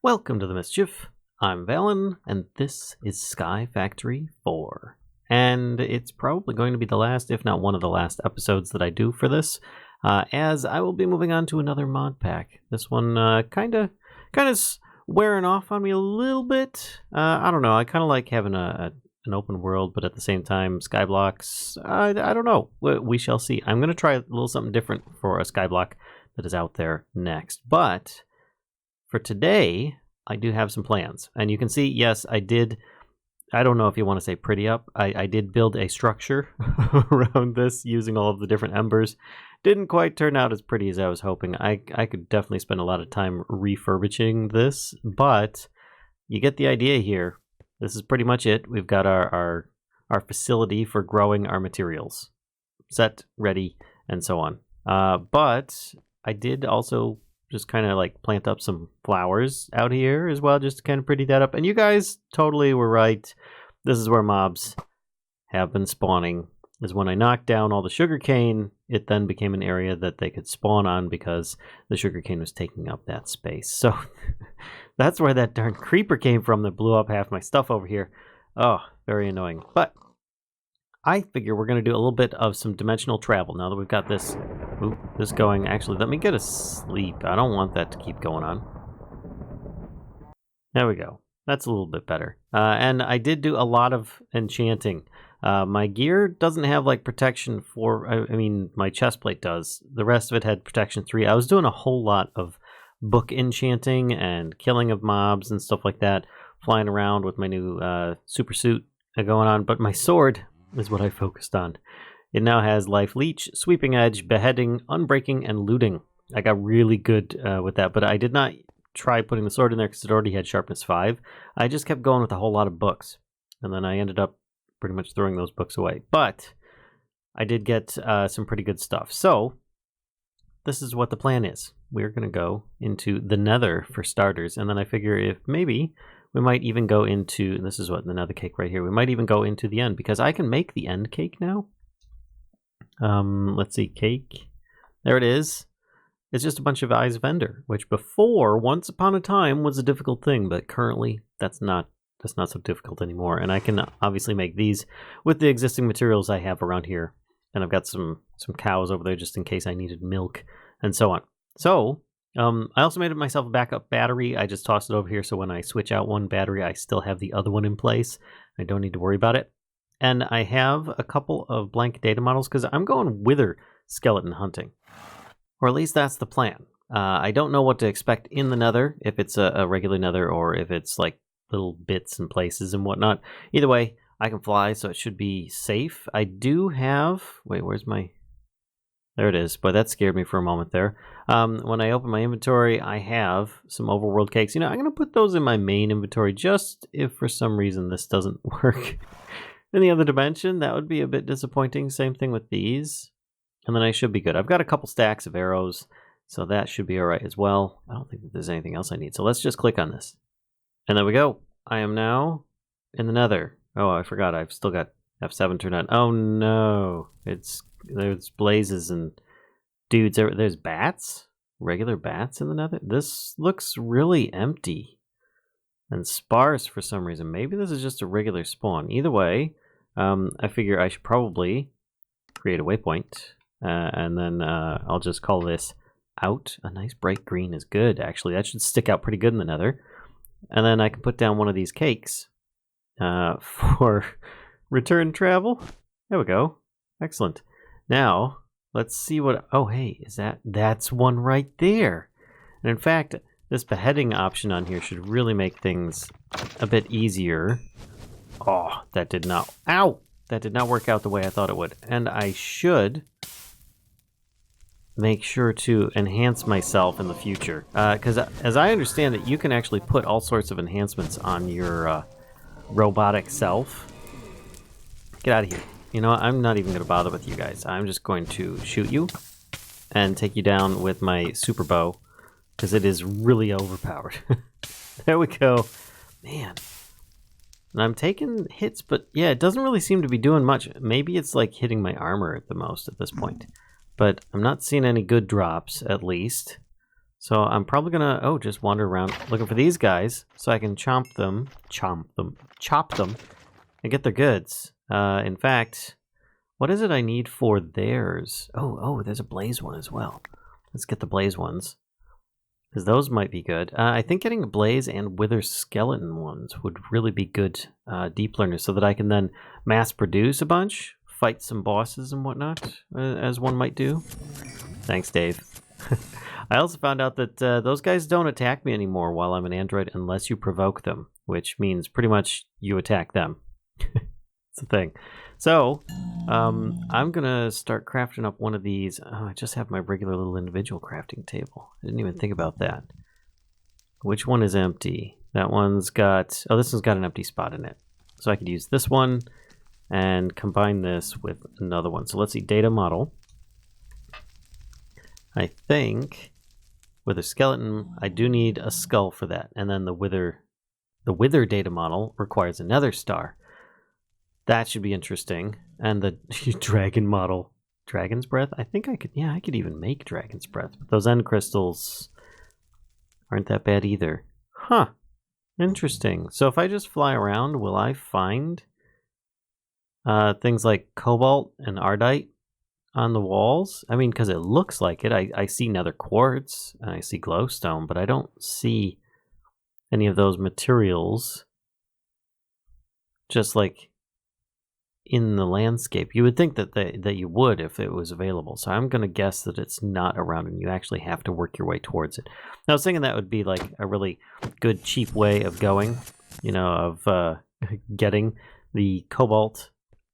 Welcome to the Mischief. I'm Valen, and this is Sky Factory 4. And it's probably going to be the last, if not one of the last episodes that I do for this, as I will be moving on to another mod pack. This one kind of wearing off on me a little bit. I don't know, I kind of like having an open world, but at the same time, skyblocks, I don't know. We shall see. I'm going to try a little something different for a skyblock that is out there next. But for today, I do have some plans. And you can see, yes, I don't know if you want to say pretty up. I did build a structure around this using all of the different embers. Didn't quite turn out as pretty as I was hoping. I could definitely spend a lot of time refurbishing this, but you get the idea here. This is pretty much it. We've got our facility for growing our materials set, ready, and so on. But I did also just kind of like plant up some flowers out here as well, just to kind of pretty that up. And you guys totally were right. This is where mobs have been spawning, is when I knocked down all the sugarcane, it then became an area that they could spawn on because the sugarcane was taking up that space. So that's where that darn creeper came from that blew up half my stuff over here. Oh, very annoying. But I figure we're going to do a little bit of some dimensional travel now that we've got this going. Actually, let me get a sleep. I don't want that to keep going on. There we go. That's a little bit better. And I did do a lot of enchanting. My gear doesn't have like protection 4. I mean, my chest plate does. The rest of it had protection 3. I was doing a whole lot of book enchanting and killing of mobs and stuff like that, flying around with my new super suit going on. But my sword is what I focused on. It now has life leech, sweeping edge, beheading, unbreaking, and looting. I got really good with that, but I did not try putting the sword in there because it already had sharpness 5. I just kept going with a whole lot of books, and then I ended up pretty much throwing those books away. But I did get some pretty good stuff. So this is what the plan is. We're going to go into the Nether for starters, and then I figure if maybe we might even go into, this is what the Nether cake right here, we might even go into the end, because I can make the end cake now. Let's see, cake. There it is. It's just a bunch of eyes of ender, which before, once upon a time, was a difficult thing, but currently that's not so difficult anymore. And I can obviously make these with the existing materials I have around here. And I've got some cows over there just in case I needed milk and so on. So I also made myself a backup battery. I just tossed it over here so when I switch out one battery, I still have the other one in place. I don't need to worry about it. And I have a couple of blank data models because I'm going wither skeleton hunting. Or at least that's the plan. I don't know what to expect in the Nether, if it's a regular Nether or if it's like little bits and places and whatnot. Either way, I can fly, so it should be safe. I do have... Wait, where's my... There it is, but that scared me for a moment there. When I open my inventory, I have some overworld cakes. You know, I'm going to put those in my main inventory just if for some reason this doesn't work in the other dimension. That would be a bit disappointing. Same thing with these. And then I should be good. I've got a couple stacks of arrows, so that should be all right as well. I don't think that there's anything else I need. So let's just click on this. And there we go. I am now in the Nether. Oh, I forgot. I've still got F7 turned on. Oh, no. There's blazes and dudes. There's bats? Regular bats in the Nether? This looks really empty and sparse for some reason. Maybe this is just a regular spawn. Either way, I figure I should probably create a waypoint. And then I'll just call this out. A nice bright green is good, actually. That should stick out pretty good in the Nether. And then I can put down one of these cakes for return travel. There we go. Excellent. Now, let's see what... Oh, hey, that's one right there. And in fact, this beheading option on here should really make things a bit easier. Oh, that did not... Ow! That did not work out the way I thought it would. And I should make sure to enhance myself in the future. Because as I understand it, you can actually put all sorts of enhancements on your robotic self. Get out of here. You know what? I'm not even going to bother with you guys. I'm just going to shoot you and take you down with my super bow because it is really overpowered. There we go. Man. And I'm taking hits, but yeah, it doesn't really seem to be doing much. Maybe it's like hitting my armor at the most at this point. But I'm not seeing any good drops, at least. So I'm probably gonna, just wander around looking for these guys so I can chop them, and get their goods. In fact, what is it I need for theirs? Oh, there's a blaze one as well. Let's get the blaze ones, because those might be good. I think getting the blaze and wither skeleton ones would really be good deep learners, so that I can then mass produce a bunch, fight some bosses and whatnot, as one might do. Thanks, Dave. I also found out that those guys don't attack me anymore while I'm an android unless you provoke them, which means pretty much you attack them. It's the thing. So, I'm gonna start crafting up one of these. Oh, I just have my regular little individual crafting table. I didn't even think about that. Which one is empty? That one's got... Oh, this one's got an empty spot in it. So I could use this one and combine this with another one. So let's see, data model. I think with a skeleton, I do need a skull for that. And then the wither data model requires another star. That should be interesting. And the dragon model, dragon's breath. I think I could even make dragon's breath. But those end crystals aren't that bad either. Huh. Interesting. So if I just fly around, will I find things like cobalt and ardite on the walls? I mean, because it looks like it. I see nether quartz and I see glowstone, but I don't see any of those materials just like in the landscape. You would think that you would if it was available. So I'm going to guess that it's not around and you actually have to work your way towards it. Now, I was thinking that would be like a really good, cheap way of going, of getting the cobalt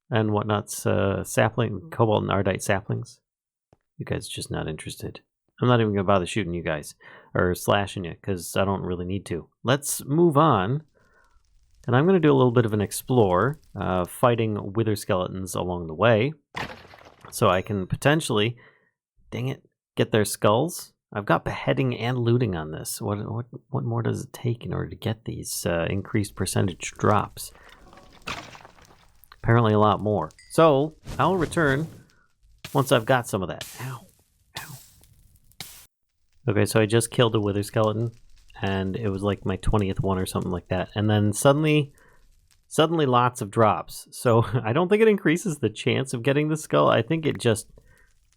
and whatnot's sapling, cobalt and ardite saplings. You guys are just not interested. I'm not even going to bother shooting you guys or slashing you because I don't really need to. Let's move on. And I'm going to do a little bit of an explore, fighting wither skeletons along the way. So I can potentially, dang it, get their skulls. I've got beheading and looting on this. What more does it take in order to get these increased percentage drops? Apparently a lot more. So I'll return once I've got some of that. Ow. Ow. Okay, so I just killed a wither skeleton. And it was like my 20th one or something like that. And then suddenly lots of drops. So I don't think it increases the chance of getting the skull. I think it just,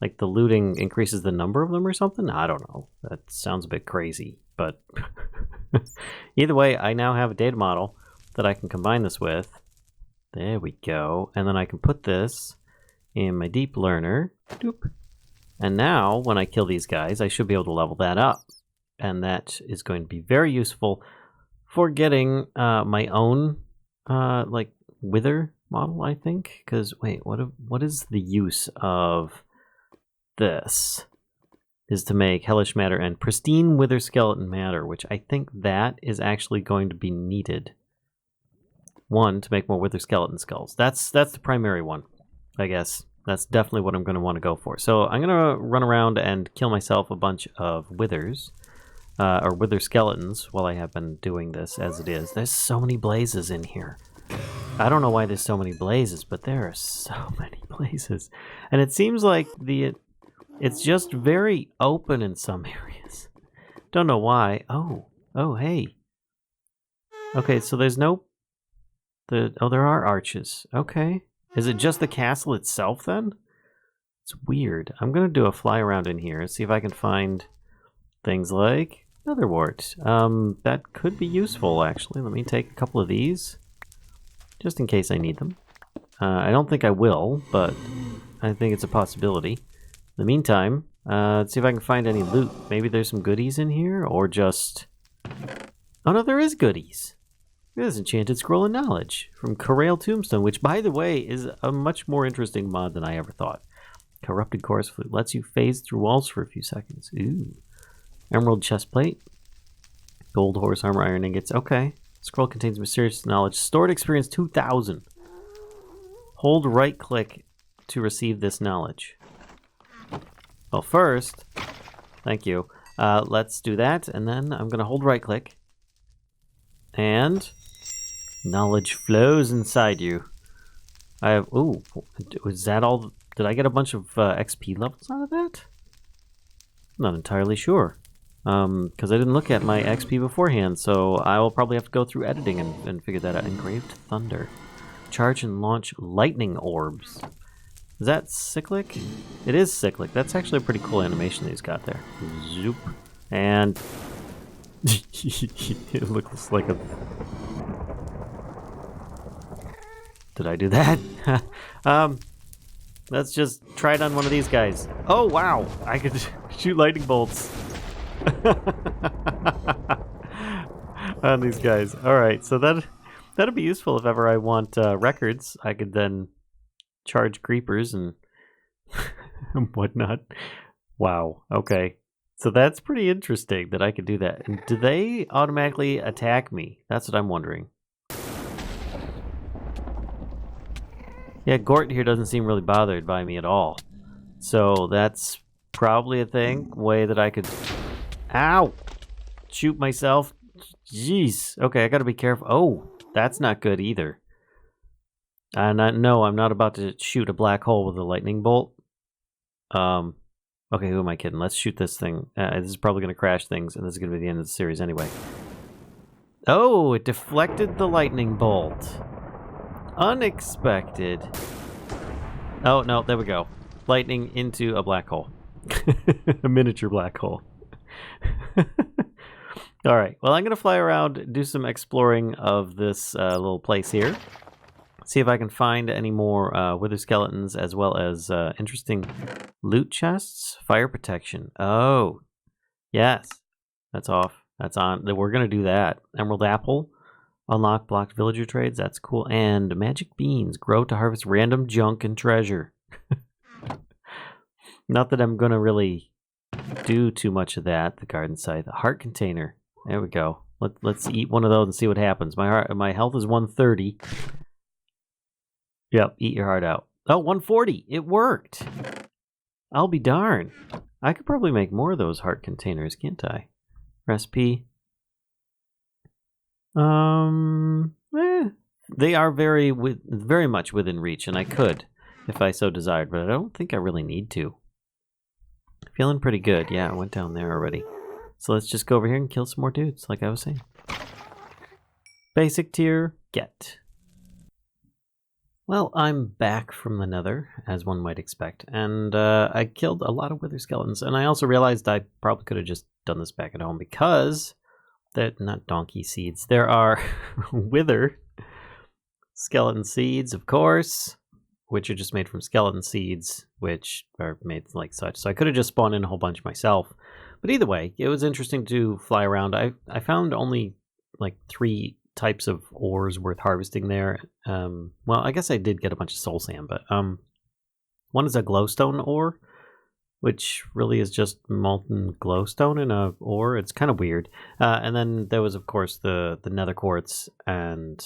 like the looting increases the number of them or something. I don't know. That sounds a bit crazy. But either way, I now have a data model that I can combine this with. There we go. And then I can put this in my deep learner. Doop. And now when I kill these guys, I should be able to level that up. And that is going to be very useful for getting my own like wither model, I think. Because wait, what is the use of this? Is to make hellish matter and pristine wither skeleton matter, which I think that is actually going to be needed. One, to make more wither skeleton skulls. That's the primary one, I guess. That's definitely what I'm going to want to go for. So I'm going to run around and kill myself a bunch of withers. Or wither skeletons while I have been doing this as it is. There's so many blazes in here. I don't know why there's so many blazes, but there are so many blazes. And it seems like it's just very open in some areas. Don't know why. Oh, hey. Okay, so there's no... there are arches. Okay. Is it just the castle itself then? It's weird. I'm going to do a fly around in here, see if I can find things like netherwort. That could be useful, actually. Let me take a couple of these, just in case I need them. I don't think I will, but I think it's a possibility. In the meantime, let's see if I can find any loot. Maybe there's some goodies in here, or just... Oh no, there is goodies! There's Enchanted Scroll of Knowledge from Corrail Tombstone, which, by the way, is a much more interesting mod than I ever thought. Corrupted Chorus Flute lets you phase through walls for a few seconds. Ooh. Emerald chestplate. Gold horse armor, iron ingots. Okay. Scroll contains mysterious knowledge. Stored experience 2000. Hold right click to receive this knowledge. Well, first, thank you. Let's do that, and then I'm going to hold right click. And knowledge flows inside you. I have... Ooh, was that all? Did I get a bunch of XP levels out of that? I'm not entirely sure. because I didn't look at my XP beforehand, so I will probably have to go through editing and figure that out. Engraved Thunder. Charge and launch lightning orbs. Is that cyclic? It is cyclic. That's actually a pretty cool animation that he's got there. Zoop. And... it looks like a... Did I do that? Let's just try it on one of these guys. Oh, wow! I could shoot lightning bolts. On these guys. Alright, so that'd be useful if ever I want records. I could then charge creepers and whatnot. Wow, okay. So that's pretty interesting that I could do that. And do they automatically attack me? That's what I'm wondering. Yeah, Gort here doesn't seem really bothered by me at all. So that's probably a way that I could... Ow! Shoot myself. Jeez. Okay, I gotta be careful. Oh, that's not good either. No, I'm not about to shoot a black hole with a lightning bolt. Okay, who am I kidding? Let's shoot this thing. This is probably gonna crash things, and this is gonna be the end of the series anyway. Oh, it deflected the lightning bolt. Unexpected. Oh, no, there we go. Lightning into a black hole. A miniature black hole. All right, well, I'm going to fly around, do some exploring of this little place here. See if I can find any more wither skeletons, as well as interesting loot chests. Fire protection. Oh, yes. That's off. That's on. We're going to do that. Emerald apple. Unlock blocked villager trades. That's cool. And magic beans. Grow to harvest random junk and treasure. Not that I'm going to really do too much of that. The garden site. The heart container. There we go. Let's eat one of those and see what happens. My health is 130. Yep, eat your heart out. Oh, 140. It worked. I'll be darned. I could probably make more of those heart containers, can't I? Recipe. They are very much within reach, and I could, if I so desired, but I don't think I really need to. Feeling pretty good. Yeah, I went down there already. So let's just go over here and kill some more dudes, like I was saying. Basic tier, get. Well, I'm back from the nether, as one might expect, and I killed a lot of wither skeletons, and I also realized I probably could have just done this back at home, because they're not donkey seeds. There are wither skeleton seeds, of course, which are just made from skeleton seeds, which are made like such. So I could have just spawned in a whole bunch myself. But either way, it was interesting to fly around. I found only like 3 types of ores worth harvesting there. Well, I guess I did get a bunch of soul sand, but one is a glowstone ore, which really is just molten glowstone in a ore. It's kind of weird. And then there was, of course, the nether quartz and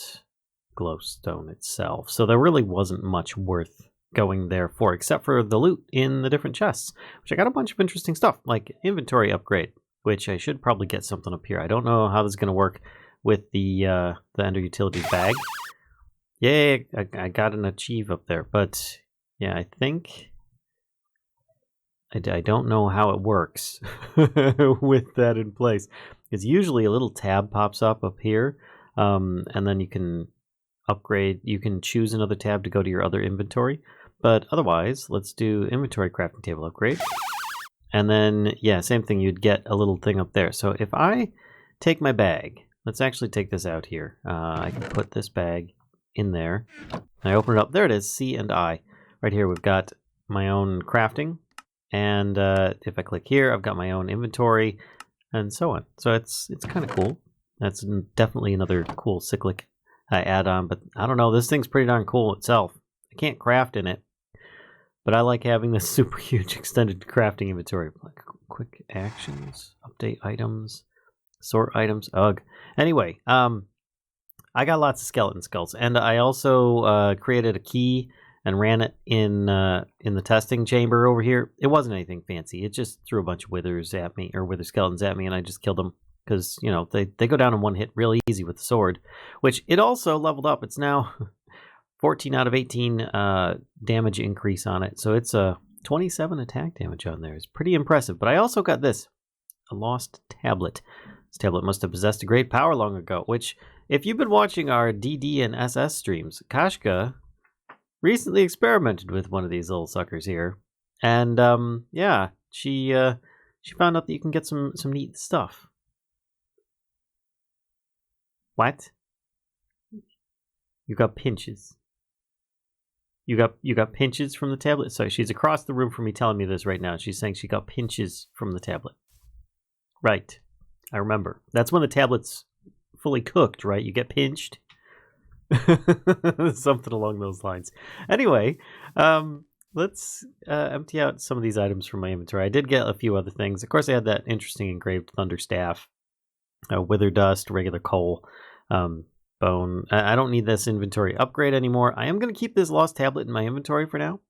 glowstone itself. So there really wasn't much worth going there for, except for the loot in the different chests, which I got a bunch of interesting stuff, like inventory upgrade, which I should probably get something up here. I don't know how this is going to work with the Ender Utilities bag. Yay, I got an achieve up there, but yeah, I think... I don't know how it works with that in place. Because usually a little tab pops up here, and then you can upgrade. You can choose another tab to go to your other inventory. But otherwise, let's do inventory crafting table upgrade. And then, yeah, same thing. You'd get a little thing up there. So if I take my bag, let's actually take this out here. I can put this bag in there. I open it up. There it is, C and I. Right here, we've got my own crafting. And if I click here, I've got my own inventory and so on. So it's kind of cool. That's definitely another cool cyclic add-on. But I don't know, this thing's pretty darn cool itself. I can't craft in it, but I like having this super huge extended crafting inventory. Like quick actions, update items, sort items. Ugh. Anyway, I got lots of skeleton skulls, and I also created a key and ran it in the testing chamber over here. It wasn't anything fancy. It just threw a bunch of withers at me, or wither skeletons at me, and I just killed them. Because, you know, they go down in one hit real easy with the sword. Which, it also leveled up. It's now 14 out of 18 damage increase on it. So it's a 27 attack damage on there. It's pretty impressive. But I also got this. A lost tablet. This tablet must have possessed a great power long ago, which, if you've been watching our DD and SS streams, Kashka recently experimented with one of these little suckers here. And, yeah, she found out that you can get some neat stuff. What? You got pinches. You got pinches from the tablet? Sorry, she's across the room from me telling me this right now. She's saying she got pinches from the tablet. Right. I remember. That's when the tablet's fully cooked, right? You get pinched. Something along those lines. Anyway, let's empty out some of these items from my inventory. I did get a few other things. Of course, I had that interesting engraved thunder staff, wither dust, regular coal, bone. I don't need this inventory upgrade anymore. I am going to keep this lost tablet in my inventory for now.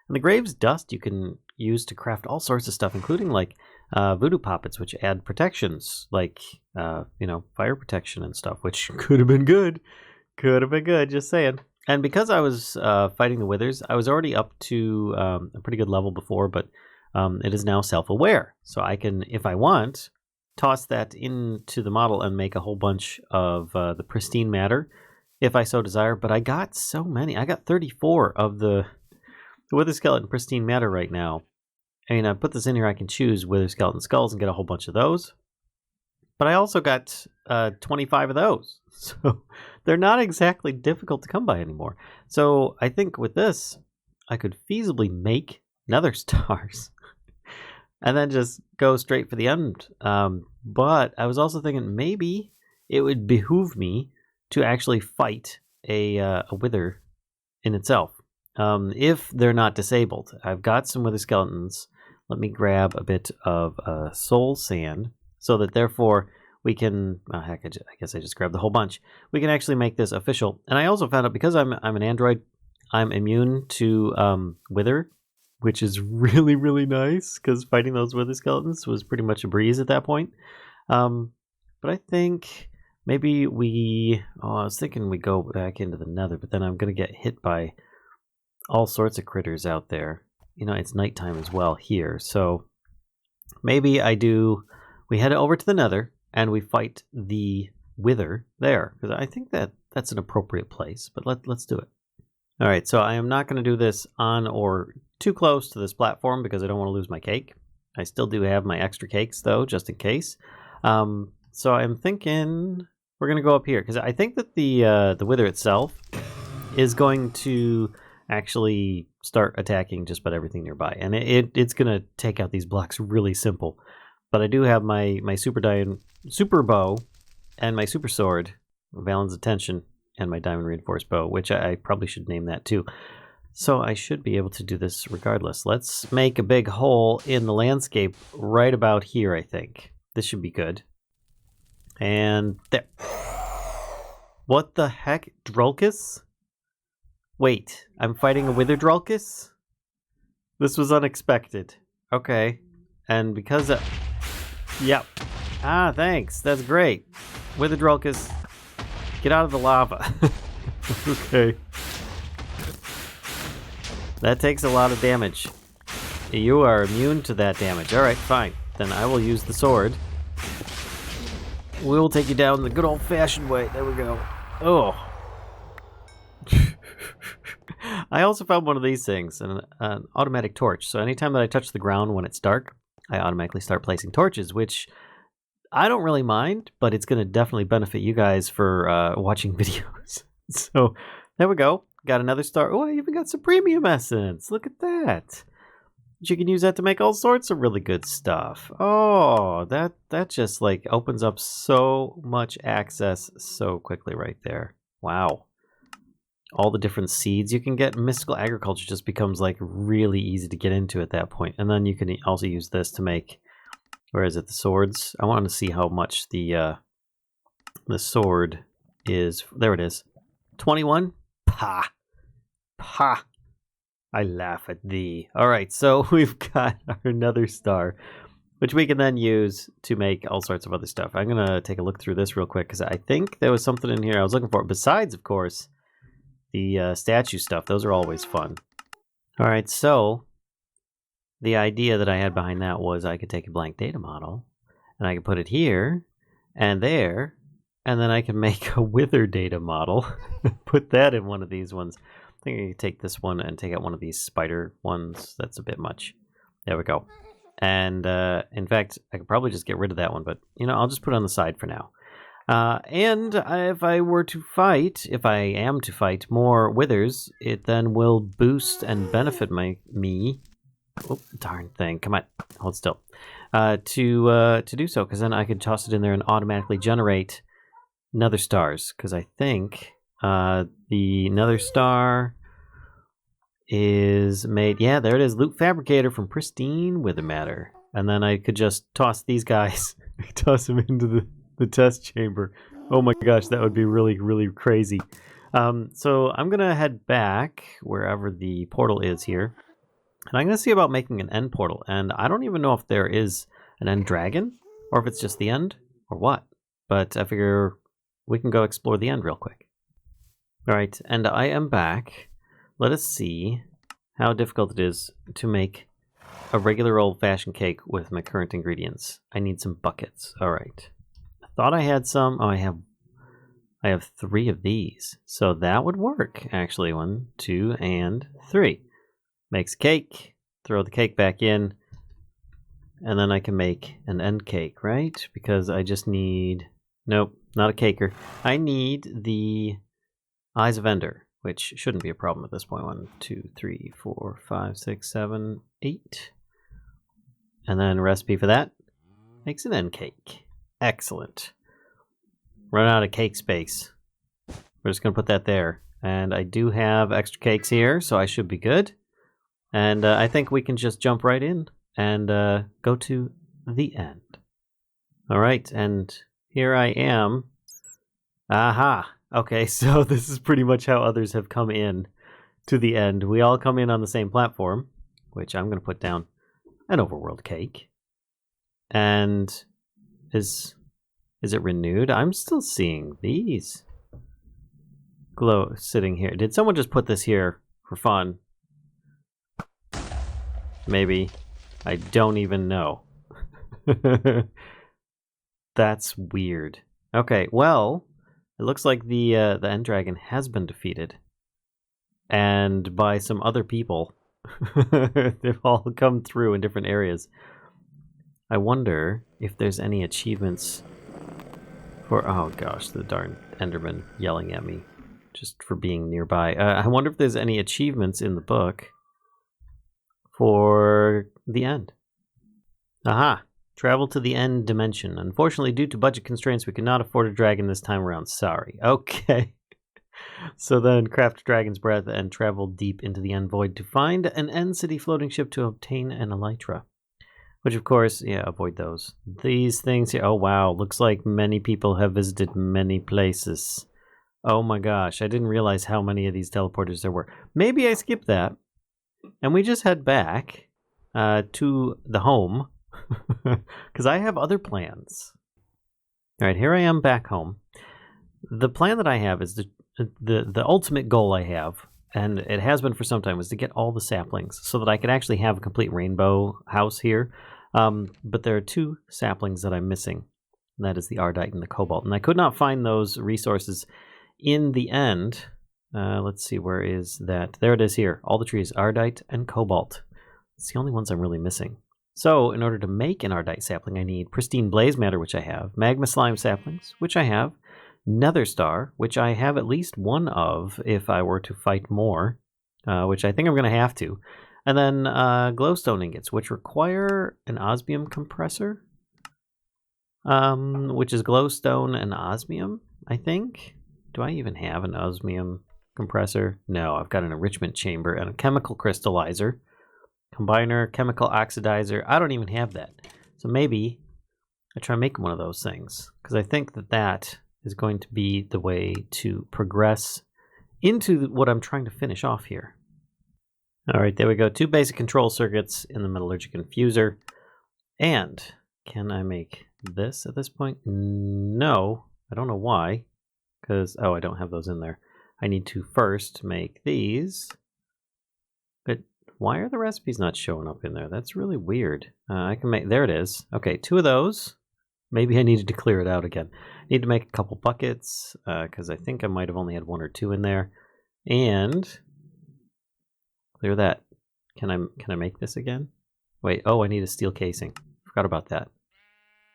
And the grave's dust you can use to craft all sorts of stuff, including like voodoo poppets, which add protections, like fire protection and stuff, which could have been good. Could have been good, just saying. And because I was fighting the withers, I was already up to a pretty good level before, but it is now self-aware. So I can, if I want, toss that into the model and make a whole bunch of the pristine matter, if I so desire. But I got so many. I got 34 of the wither skeleton pristine matter right now. I mean, I put this in here, I can choose wither skeleton skulls and get a whole bunch of those. But I also got 25 of those. So they're not exactly difficult to come by anymore. So I think with this, I could feasibly make nether stars and then just go straight for the end. But I was also thinking maybe it would behoove me to actually fight a wither in itself. If they're not disabled. I've got some wither skeletons. Let me grab a bit of soul sand so that therefore we can, I guess I just grabbed the whole bunch. We can actually make this official. And I also found out, because I'm an android, I'm immune to wither, which is really, really nice, because fighting those wither skeletons was pretty much a breeze at that point. But I think maybe I was thinking we go back into the nether, but then I'm going to get hit by all sorts of critters out there. It's nighttime as well here, so maybe we head over to the nether and we fight the wither there, because I think that's an appropriate place. But let's do it. All right, so I am not going to do this on or too close to this platform because I don't want to lose my cake. I still do have my extra cakes though, just in case. So I'm thinking we're going to go up here, because I think that the wither itself is going to actually start attacking just about everything nearby, and it's going to take out these blocks really simple. But I do have my super bow and my super sword, Valen's Attention, and my diamond reinforced bow, which I probably should name that too. So I should be able to do this regardless. Let's make a big hole in the landscape right about here, I think. This should be good. And there. What the heck? Drulkus? Wait, I'm fighting a wither Drulkus? This was unexpected. Okay. And because yep. Ah, thanks. That's great. Wither Drulkus, get out of the lava. Okay. That takes a lot of damage. You are immune to that damage. Alright, fine. Then I will use the sword. We'll take you down the good old-fashioned way. There we go. Oh. I also found one of these things, an automatic torch. So anytime that I touch the ground when it's dark, I automatically start placing torches, which I don't really mind, but it's going to definitely benefit you guys for watching videos. So there we go. Got another star. Oh, I even got some premium essence. Look at that. You can use that to make all sorts of really good stuff. Oh, that just like opens up so much access so quickly right there. Wow. All the different seeds you can get. Mystical agriculture just becomes like really easy to get into at that point. And then you can also use this to make, where is it, the swords? I want to see how much the sword is. There it is. 21? Pa. Pa. I laugh at thee. Alright, so we've got our nether star, which we can then use to make all sorts of other stuff. I'm going to take a look through this real quick, because I think there was something in here I was looking for. Besides, of course, the statue stuff. Those are always fun. Alright, so the idea that I had behind that was I could take a blank data model And I can put it here and there. And then I can make a wither data model. Put that in one of these ones. I think I can take this one and take out one of these spider ones. That's a bit much. There we go. And in fact, I could probably just get rid of that one. But, you know, I'll just put it on the side for now. And if I were to fight, if I am to fight more withers, it then will boost and benefit me. Oh, darn thing. Come on. Hold still. To do so, because then I could toss it in there and automatically generate nether stars. Because I think the nether star is made... Yeah, there it is. Loot Fabricator from Pristine Wither Matter. And then I could just toss these guys. Toss them into the test chamber. Oh my gosh, that would be really, really crazy. So I'm going to head back wherever the portal is here. And I'm going to see about making an end portal. And I don't even know if there is an end dragon, or if it's just the end, or what. But I figure we can go explore the end real quick. Alright, and I am back. Let us see how difficult it is to make a regular old-fashioned cake with my current ingredients. I need some buckets. Alright. I thought I had some. Oh, I have 3 of these. So that would work, actually. 1, 2, and 3. Makes cake, throw the cake back in, and then I can make an end cake, right? Because I just need... Nope, not a caker. I need the Eyes of Ender, which shouldn't be a problem at this point. 1, 2, 3, 4, 5, 6, 7, 8. And then a recipe for that makes an end cake. Excellent. Run out of cake space. We're just going to put that there. And I do have extra cakes here, so I should be good. And I think we can just jump right in and go to the end. All right, and here I am. Aha! Okay, so this is pretty much how others have come in to the end. We all come in on the same platform, which I'm going to put down an overworld cake. And is it renewed? I'm still seeing these glow sitting here. Did someone just put this here for fun? Maybe. I don't even know. That's weird. Okay, well, it looks like the end dragon has been defeated. And by some other people. They've all come through in different areas. I wonder if there's any achievements for... Oh gosh, the darn Enderman yelling at me just for being nearby. I wonder if there's any achievements in the book for the end. Aha! Travel to the end dimension. Unfortunately, due to budget constraints, we cannot afford a dragon this time around. Sorry. Okay. So then, craft a dragon's breath and travel deep into the end void to find an end city floating ship to obtain an elytra. Which, of course, yeah, avoid those. These things here... Oh, wow. Looks like many people have visited many places. Oh my gosh. I didn't realize how many of these teleporters there were. Maybe I skipped that. And we just head back to the home, because I have other plans. All right, here I am back home. The plan that I have is the ultimate goal I have, and it has been for some time, is to get all the saplings so that I can actually have a complete rainbow house here. But there are 2 saplings that I'm missing. And that is the Ardite and the Cobalt. And I could not find those resources in the end. Let's see, where is that? There it is here. All the trees, Ardite and Cobalt. It's the only ones I'm really missing. So, in order to make an Ardite sapling, I need Pristine Blaze Matter, which I have, Magma Slime Saplings, which I have, Nether Star, which I have at least 1 of if I were to fight more, which I think I'm going to have to, and then Glowstone Ingots, which require an Osmium Compressor, which is Glowstone and Osmium, I think. Do I even have an Osmium Compressor? No, I've got an Enrichment Chamber and a Chemical Crystallizer. Combiner, Chemical Oxidizer. I don't even have that. So maybe I try making one of those things. Because I think that is going to be the way to progress into what I'm trying to finish off here. Alright, there we go. 2 basic control circuits in the Metallurgic Infuser. And can I make this at this point? No. I don't know why. Because, oh, I don't have those in there. I need to first make these. But why are the recipes not showing up in there? That's really weird. I can make... There it is. Okay, 2 of those. Maybe I needed to clear it out again. Need to make a couple buckets, because I think I might have only had 1 or 2 in there. And clear that. Can I make this again? Wait, oh, I need a steel casing. Forgot about that.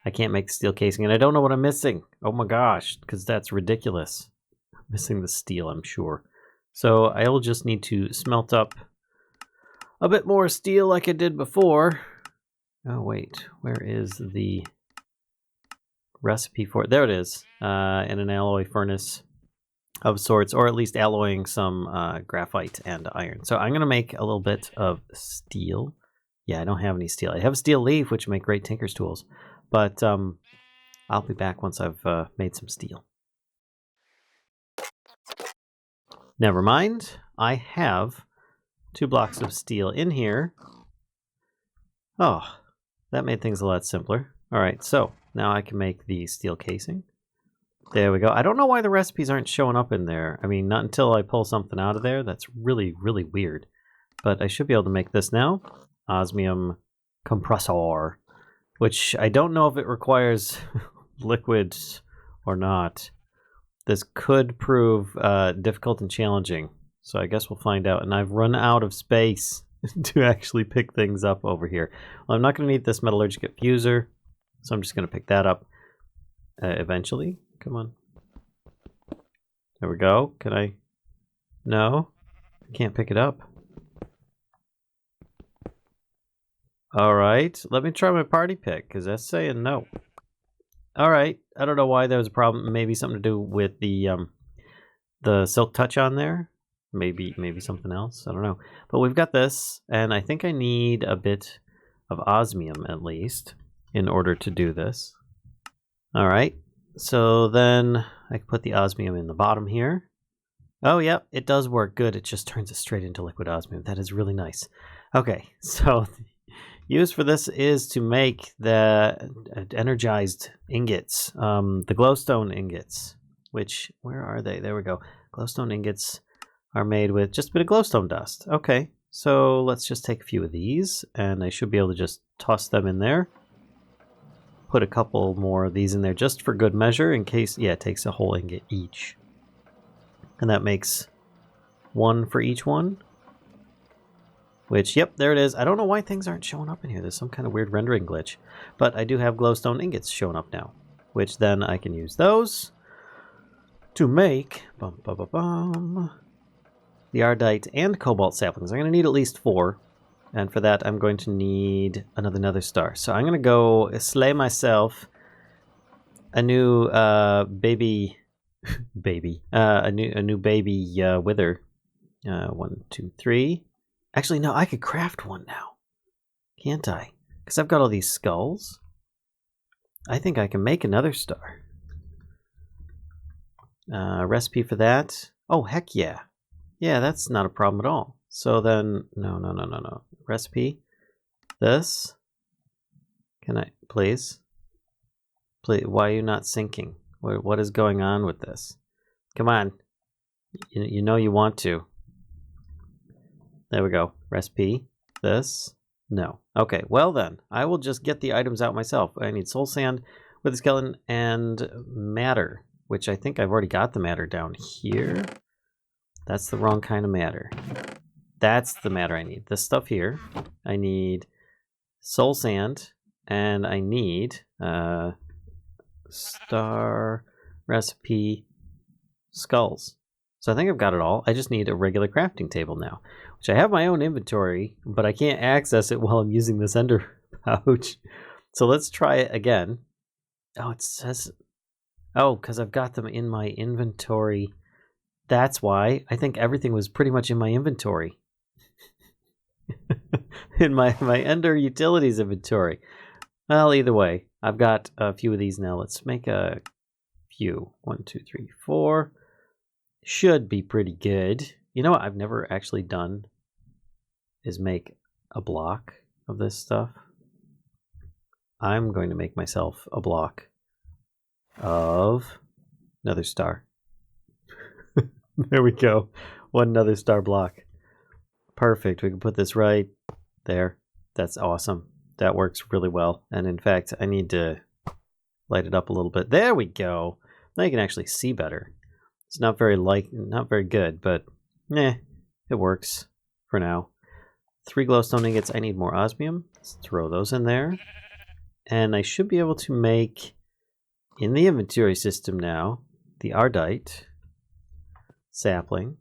I can't make steel casing, and I don't know what I'm missing. Oh my gosh, because that's ridiculous. I'm missing the steel, I'm sure. So I will just need to smelt up a bit more steel like I did before. Oh wait, where is the recipe for it? There it is, in an alloy furnace of sorts, or at least alloying some graphite and iron. So I'm going to make a little bit of steel. Yeah, I don't have any steel. I have a steel leaf, which make great tinker's tools, but I'll be back once I've made some steel. Never mind, I have 2 blocks of steel in here. Oh, that made things a lot simpler. All right, so now I can make the steel casing. There we go. I don't know why the recipes aren't showing up in there. I mean, not until I pull something out of there. That's really, really weird. But I should be able to make this now. Osmium compressor, which I don't know if it requires liquids or not. This could prove difficult and challenging. So I guess we'll find out. And I've run out of space to actually pick things up over here. Well, I'm not going to need this metallurgic fuser, so I'm just going to pick that up eventually. Come on. There we go. Can I? No. I can't pick it up. Alright. Let me try my party pick, because that's saying no. Alright. I don't know why there was a problem. Maybe something to do with the silk touch on there. Maybe something else. I don't know. But we've got this, and I think I need a bit of osmium, at least, in order to do this. Alright. So then I can put the osmium in the bottom here. Oh, yep, it does work good. It just turns it straight into liquid osmium. That is really nice. Okay, so the use for this is to make the energized ingots, the glowstone ingots, which, where are they? There we go. Glowstone ingots are made with just a bit of glowstone dust. Okay, so let's just take a few of these, and I should be able to just toss them in there. Put a couple more of these in there just for good measure in case, yeah, it takes a whole ingot each. And that makes 1 for each one. Which, yep, there it is. I don't know why things aren't showing up in here. There's some kind of weird rendering glitch. But I do have glowstone ingots showing up now. Which then I can use those to make the ardite and cobalt saplings. I'm going to need at least 4. And for that, I'm going to need another nether star. So I'm going to go slay myself a new baby, a new baby wither. 1, 2, 3. Actually, no, I could craft one now, can't I? Because I've got all these skulls. I think I can make another star. Recipe for that? Oh, heck yeah. Yeah, that's not a problem at all. So then, no. Recipe. This. Can I, please? Please, why are you not syncing? What is going on with this? Come on. You know you want to. There we go. Recipe. This. No. Okay, well then, I will just get the items out myself. I need soul sand with a skeleton and matter, which I think I've already got the matter down here. That's the wrong kind of matter. That's the matter I need. This stuff here. I need soul sand, and I need star recipe skulls. So I think I've got it all. I just need a regular crafting table now, which I have my own inventory, but I can't access it while I'm using this ender pouch. So let's try it again. Oh, it says... Oh, because I've got them in my inventory. That's why. I think everything was pretty much in my inventory. In my Ender Utilities inventory. Well, either way, I've got a few of these now. Let's make a few. 1, 2, 3, 4. Should be pretty good. You know what I've never actually done is make a block of this stuff. I'm going to make myself a block of another star. There we go. 1 another star block. Perfect. We can put this right there. That's awesome. That works really well. And in fact, I need to light it up a little bit. There we go. Now you can actually see better. It's not very good, but it works for now. 3 glowstone ingots. I need more osmium. Let's throw those in there. And I should be able to make, in the inventory system now, the ardite sapling.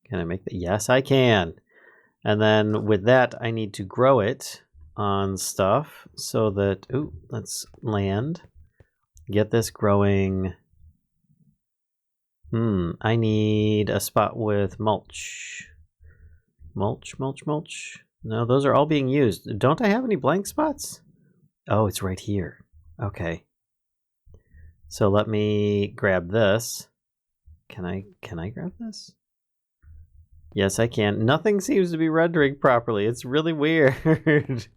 Can I make that? Yes, I can. And then with that, I need to grow it on stuff so that, let's land. Get this growing. I need a spot with mulch. Mulch. No, those are all being used. Don't I have any blank spots? Oh, it's right here. Okay. So let me grab this. Can I grab this? Yes, I can. Nothing seems to be rendering properly. It's really weird.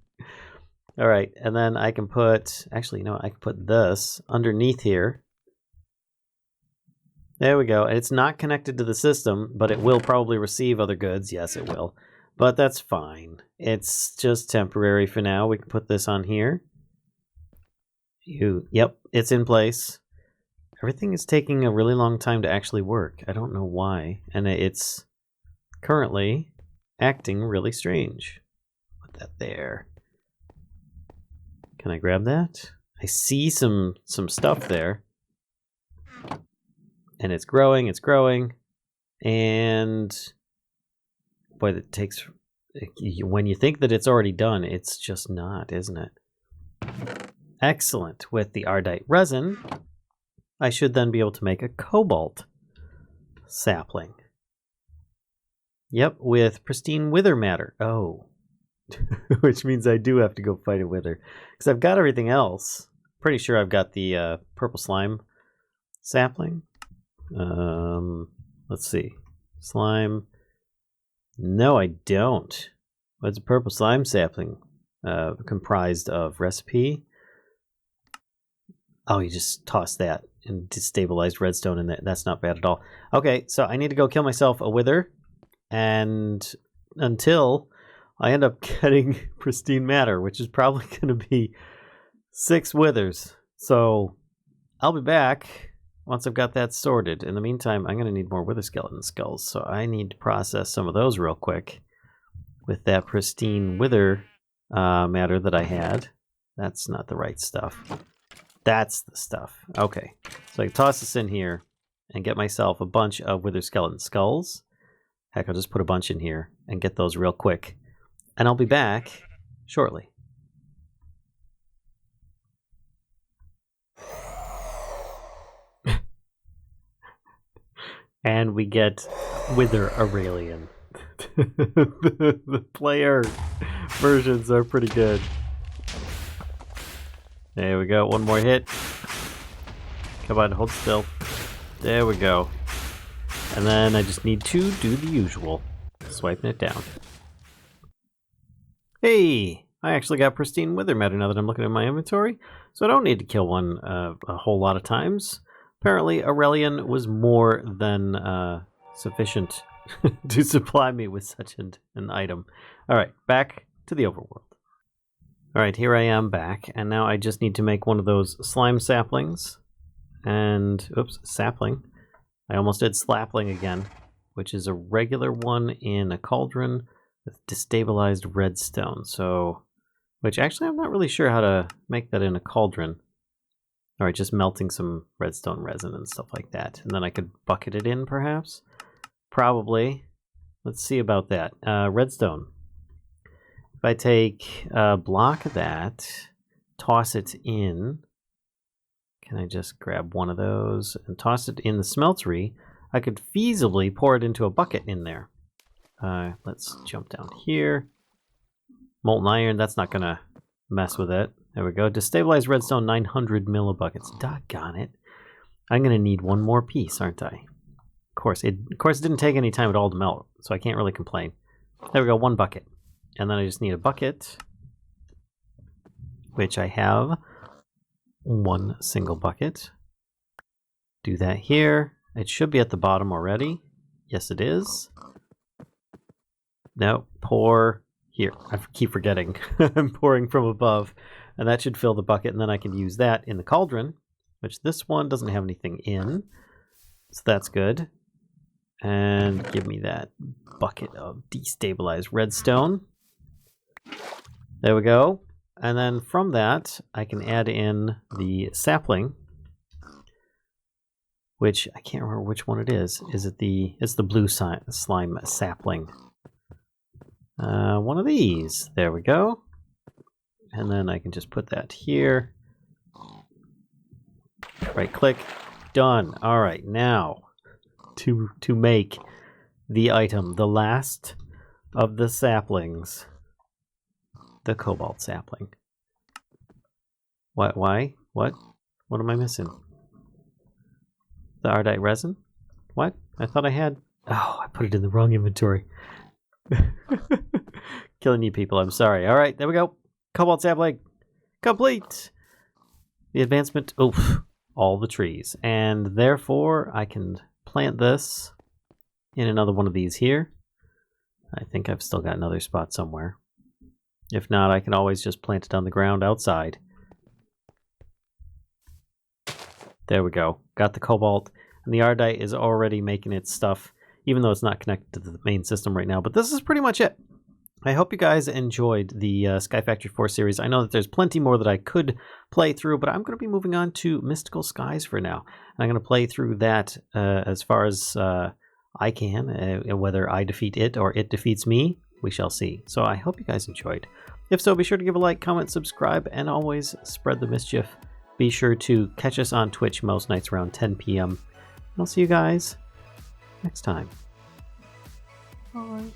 All right, and then I can put, actually, I can put this underneath here. There we go. It's not connected to the system, but it will probably receive other goods. Yes, it will. But that's fine. It's just temporary for now. We can put this on here. Yep, it's in place. Everything is taking a really long time to actually work. I don't know why. And it's currently acting really strange. Put that there. Can I grab that? I see some stuff there. And it's growing, and boy, it takes, when you think that it's already done, it's just not, isn't it? Excellent. With the ardite resin, I should then be able to make a cobalt sapling. Yep, with pristine wither matter. Oh, which means I do have to go fight a wither, because I've got everything else. Pretty sure I've got the purple slime sapling. Let's see. Slime. No, I don't. What's a purple slime sapling comprised of? Recipe. Oh, you just toss that and destabilized redstone in there. That's not bad at all. Okay, so I need to go kill myself a wither, and until I end up getting pristine matter, which is probably going to be 6 withers. So I'll be back once I've got that sorted. In the meantime, I'm going to need more wither skeleton skulls, so I need to process some of those real quick with that pristine wither matter that I had. That's not the right stuff. That's the stuff. Okay, so I can toss this in here and get myself a bunch of wither skeleton skulls. Heck, I'll just put a bunch in here and get those real quick. And I'll be back shortly. And we get Wither Aurelian. the player versions are pretty good. There we go. One more hit. Come on, hold still. There we go. And then I just need to do the usual. Swiping it down. Hey! I actually got pristine wither matter now that I'm looking at my inventory, so I don't need to kill one a whole lot of times. Apparently, Aurelian was more than sufficient to supply me with such an item. Alright, back to the overworld. Alright, here I am back, and now I just need to make one of those slime saplings. And, oops, sapling. I almost did slapling again, which is a regular one in a cauldron with destabilized redstone. So, which actually I'm not really sure how to make that in a cauldron. Alright, just melting some redstone resin and stuff like that. And then I could bucket it in, perhaps? Probably. Let's see about that. Redstone. If I take a block of that, toss it in. Can I just grab one of those and toss it in the smeltery? I could feasibly pour it into a bucket in there. Let's jump down here. Molten iron, that's not going to mess with it. There we go. Destabilized redstone, 900 millibuckets. Doggone it. I'm going to need one more piece, aren't I? Of course, it didn't take any time at all to melt, so I can't really complain. There we go, 1 bucket. And then I just need a bucket, which I have 1 single bucket. Do that here. It should be at the bottom already. Yes, it is. No, pour here. I keep forgetting. I'm pouring from above. And that should fill the bucket, and then I can use that in the cauldron, which this one doesn't have anything in. So that's good. And give me that bucket of destabilized redstone. There we go. And then from that, I can add in the sapling, which I can't remember which one it is. Is it it's the blue slime sapling. One of these. There we go. And then I can just put that here. Right click. Done. All right, now to make the item, the last of the saplings, the cobalt sapling. What? Why? What? What am I missing? The ardite resin? What? I thought I had... Oh, I put it in the wrong inventory. Killing you people, I'm sorry. All right, there we go. Cobalt sapling. Complete. The advancement. Oof. All the trees. And therefore, I can plant this in another one of these here. I think I've still got another spot somewhere. If not, I can always just plant it on the ground outside. There we go. Got the cobalt. And the ardite is already making its stuff, even though it's not connected to the main system right now. But this is pretty much it. I hope you guys enjoyed the Sky Factory 4 series. I know that there's plenty more that I could play through, but I'm going to be moving on to Mystical Skies for now. And I'm going to play through that as far as I can. Whether I defeat it or it defeats me, we shall see. So I hope you guys enjoyed. If so, be sure to give a like, comment, subscribe, and always spread the mischief. Be sure to catch us on Twitch most nights around 10 p.m. I'll see you guys next time. Bye.